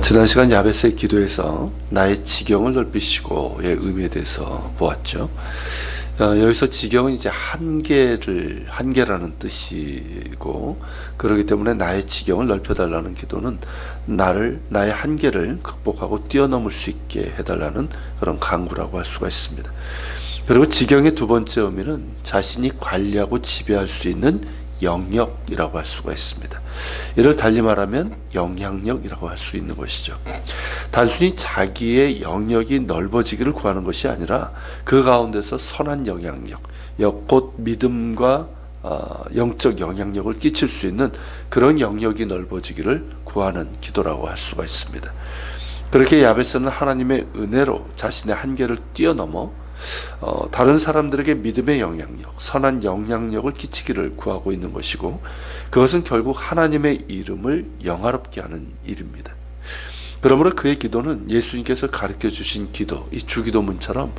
지난 시간 야베스의 기도에서 나의 지경을 넓히시고의 의미에 대해서 보았죠. 여기서 지경은 이제 한계라는 뜻이고, 그렇기 때문에 나의 지경을 넓혀달라는 기도는 나의 한계를 극복하고 뛰어넘을 수 있게 해달라는 그런 간구라고 할 수가 있습니다. 그리고 지경의 두 번째 의미는 자신이 관리하고 지배할 수 있는 영역이라고 할 수가 있습니다. 이를 달리 말하면 영향력이라고 할 수 있는 것이죠. 단순히 자기의 영역이 넓어지기를 구하는 것이 아니라 그 가운데서 선한 영향력, 곧 믿음과 영적 영향력을 끼칠 수 있는 그런 영역이 넓어지기를 구하는 기도라고 할 수가 있습니다. 그렇게 야베스는 하나님의 은혜로 자신의 한계를 뛰어넘어 다른 사람들에게 믿음의 영향력, 선한 영향력을 끼치기를 구하고 있는 것이고, 그것은 결국 하나님의 이름을 영화롭게 하는 일입니다. 그러므로 그의 기도는 예수님께서 가르쳐 주신 기도, 이 주기도문처럼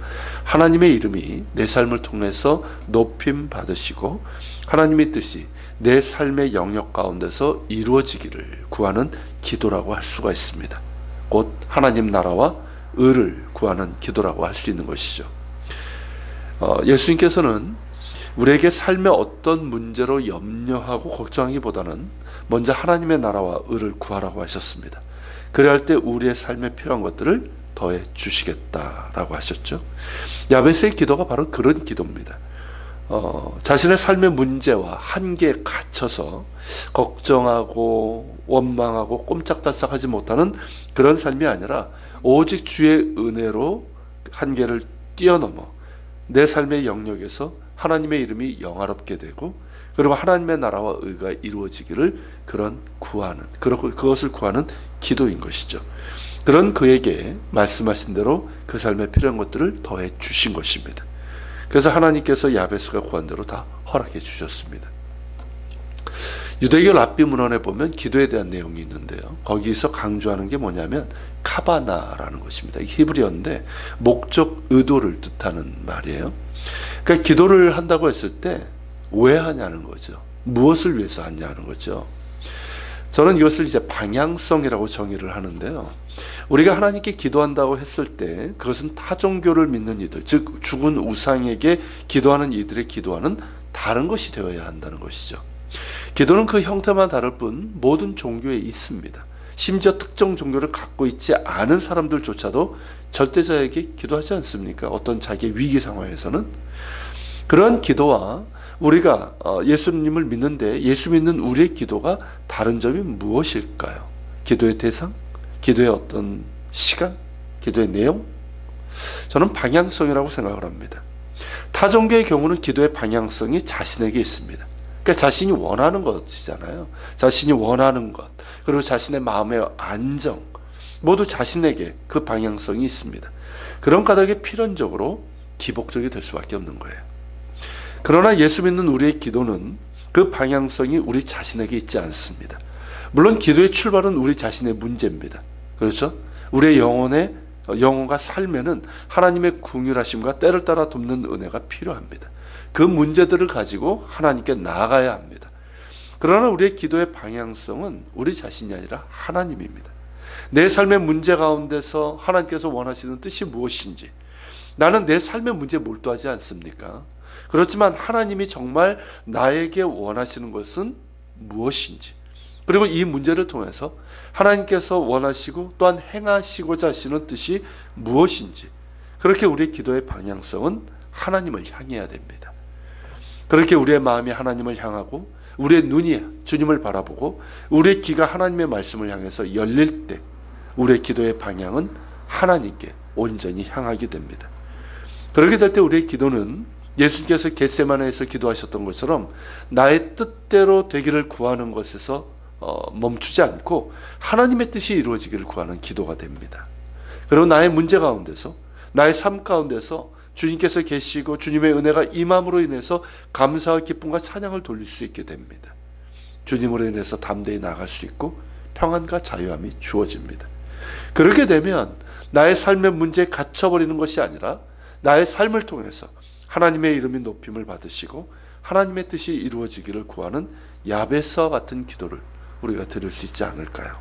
하나님의 이름이 내 삶을 통해서 높임 받으시고 하나님의 뜻이 내 삶의 영역 가운데서 이루어지기를 구하는 기도라고 할 수가 있습니다. 곧 하나님 나라와 의를 구하는 기도라고 할 수 있는 것이죠. 예수님께서는 우리에게 삶의 어떤 문제로 염려하고 걱정하기보다는 먼저 하나님의 나라와 의를 구하라고 하셨습니다. 그래야 할 때 우리의 삶에 필요한 것들을 더해 주시겠다라고 하셨죠. 야베스의 기도가 바로 그런 기도입니다. 자신의 삶의 문제와 한계에 갇혀서 걱정하고 원망하고 꼼짝달싹하지 못하는 그런 삶이 아니라 오직 주의 은혜로 한계를 뛰어넘어 내 삶의 영역에서 하나님의 이름이 영화롭게 되고, 그리고 하나님의 나라와 의가 이루어지기를 그것을 구하는 기도인 것이죠. 그런 그에게 말씀하신 대로 그 삶에 필요한 것들을 더해 주신 것입니다. 그래서 하나님께서 야베스가 구한 대로 다 허락해 주셨습니다. 유대교 랍비 문헌에 보면 기도에 대한 내용이 있는데요, 거기서 강조하는 게 뭐냐면 카바나라는 것입니다. 이게 히브리어인데 목적, 의도를 뜻하는 말이에요. 그러니까 기도를 한다고 했을 때 왜 하냐는 거죠. 무엇을 위해서 하냐는 거죠. 저는 이것을 이제 방향성이라고 정의를 하는데요, 우리가 하나님께 기도한다고 했을 때 그것은 타 종교를 믿는 이들, 즉 죽은 우상에게 기도하는 이들의 기도와는 다른 것이 되어야 한다는 것이죠. 기도는 그 형태만 다를 뿐 모든 종교에 있습니다. 심지어 특정 종교를 갖고 있지 않은 사람들조차도 절대자에게 기도하지 않습니까? 어떤 자기의 위기 상황에서는. 그런 기도와 우리가 예수님을 믿는데 예수 믿는 우리의 기도가 다른 점이 무엇일까요? 기도의 대상? 기도의 어떤 시간? 기도의 내용? 저는 방향성이라고 생각을 합니다. 타 종교의 경우는 기도의 방향성이 자신에게 있습니다. 그러니까 자신이 원하는 것이잖아요. 자신이 원하는 것, 그리고 자신의 마음의 안정, 모두 자신에게 그 방향성이 있습니다. 그런 까닭에 필연적으로 기복적이 될 수밖에 없는 거예요. 그러나 예수 믿는 우리의 기도는 그 방향성이 우리 자신에게 있지 않습니다. 물론 기도의 출발은 우리 자신의 문제입니다. 그렇죠? 우리의 영혼과 삶에는 하나님의 긍휼하심과 때를 따라 돕는 은혜가 필요합니다. 그 문제들을 가지고 하나님께 나아가야 합니다. 그러나 우리의 기도의 방향성은 우리 자신이 아니라 하나님입니다. 내 삶의 문제 가운데서 하나님께서 원하시는 뜻이 무엇인지, 나는 내 삶의 문제에 몰두하지 않습니까? 그렇지만 하나님이 정말 나에게 원하시는 것은 무엇인지, 그리고 이 문제를 통해서 하나님께서 원하시고 또한 행하시고자 하시는 뜻이 무엇인지, 그렇게 우리의 기도의 방향성은 하나님을 향해야 됩니다. 그렇게 우리의 마음이 하나님을 향하고 우리의 눈이 주님을 바라보고 우리의 귀가 하나님의 말씀을 향해서 열릴 때 우리의 기도의 방향은 하나님께 온전히 향하게 됩니다. 그렇게 될 때 우리의 기도는 예수님께서 겟세마네에서 기도하셨던 것처럼 나의 뜻대로 되기를 구하는 것에서 멈추지 않고 하나님의 뜻이 이루어지기를 구하는 기도가 됩니다. 그리고 나의 문제 가운데서, 나의 삶 가운데서 주님께서 계시고 주님의 은혜가 임함으로 인해서 감사와 기쁨과 찬양을 돌릴 수 있게 됩니다. 주님으로 인해서 담대히 나아갈 수 있고 평안과 자유함이 주어집니다. 그렇게 되면 나의 삶의 문제에 갇혀버리는 것이 아니라 나의 삶을 통해서 하나님의 이름이 높임을 받으시고 하나님의 뜻이 이루어지기를 구하는 야베스와 같은 기도를 우리가 드릴 수 있지 않을까요?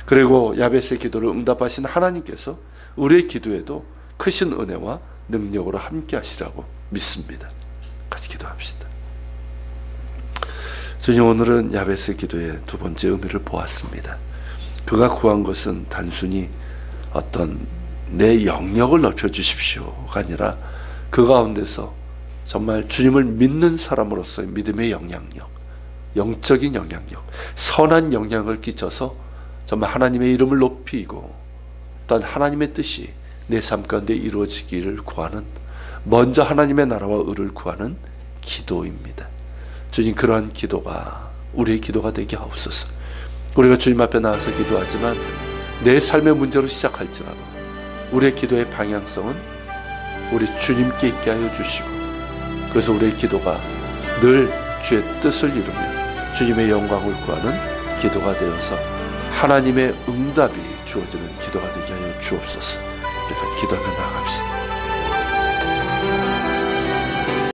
그리고 야베스의 기도를 응답하신 하나님께서 우리의 기도에도 크신 은혜와 능력으로 함께 하시라고 믿습니다. 같이 기도합시다. 주님, 오늘은 야베스의 기도의 두 번째 의미를 보았습니다. 그가 구한 것은 단순히 어떤 내 영역을 넓혀주십시오가 아니라 그 가운데서 정말 주님을 믿는 사람으로서의 믿음의 영향력, 영적인 영향력, 선한 영향을 끼쳐서 정말 하나님의 이름을 높이고 또한 하나님의 뜻이 내 삶 가운데 이루어지기를 구하는, 먼저 하나님의 나라와 의를 구하는 기도입니다. 주님, 그러한 기도가 우리의 기도가 되게 하옵소서. 우리가 주님 앞에 나와서 기도하지만 내 삶의 문제로 시작할지라도 우리의 기도의 방향성은 우리 주님께 있게 하여 주시고, 그래서 우리의 기도가 늘 주의 뜻을 이루며 주님의 영광을 구하는 기도가 되어서 하나님의 응답이 주어지는 기도가 되게 하여 주옵소서. 우리가 기도하며 나아갑시다.